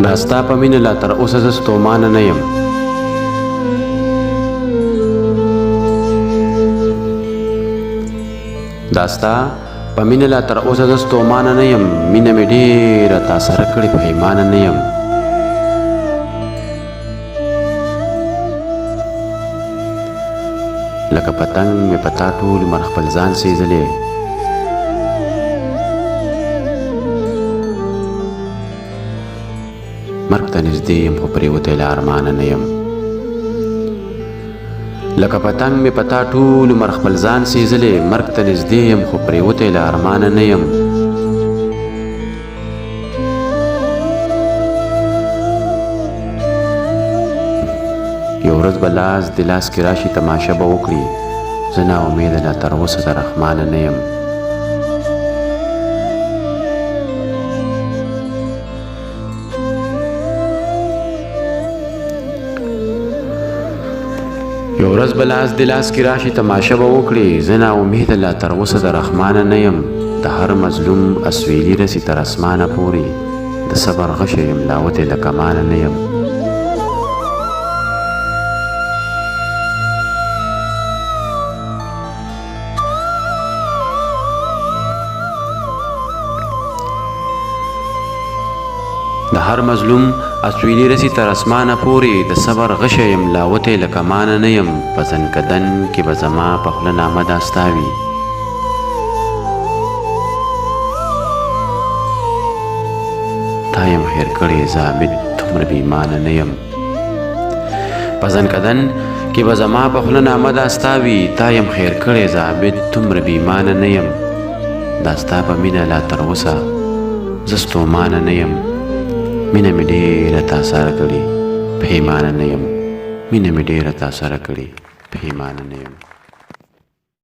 دا ستا په مینه لا تر اوسه زه ستومانه نه یم. دا ستا په مینه لا تر اوسه زه ستومانه نه یم. مینه مې ډېره تا سره کړې پښیمانه نه یم. لکه پتنګ مې په تا ټول عمر خپل ځان سېزلی. مرګ ته نږدې یم خو پرېوتی له ارمانه نه یم. لکه پتنګ مې په تا ټول عمر خپل ځان سېزلی. مرګ ته نږدې یم خو پرېوتی له ارمانه نه یم. یو ورځ به لاس د لاس کې راشي تماشه به وکړي. زه ناامیده لا تر اوسه د رحمانه نه یم. یو ورځ به لاس د لاس کې راشي تماشه به وکړي. زه ناامیده لا تر اوسه د رحمانه نه یم. د هر مظلوم اسویلي رسي تر اسمانه پورې. د صبر غشی یم لا وتی له کمانه نه یم. د هر مظلوم اسویلي رسي تر اسمانه پورې. د صبر غشی یم لا وتی له کمانه نه یم. په زنکدن کې به زما په خوله نامه دا ستا وي. تا یم هېر کړی زه عابد دومره بېایمانه نه یم. په زنکدن کې به زما په خوله نامه دا ستا وي. تا یم هېر کړی زه عابد دومره بېایمانه نه یم. دا ستا په مینه لا تر اوسه زه ستومانه نه یم. مینه مې ډېره تا سره کړې پښیمانه نه یم. مینه مې ډېره تا سره کړې پښیمانه نه یم.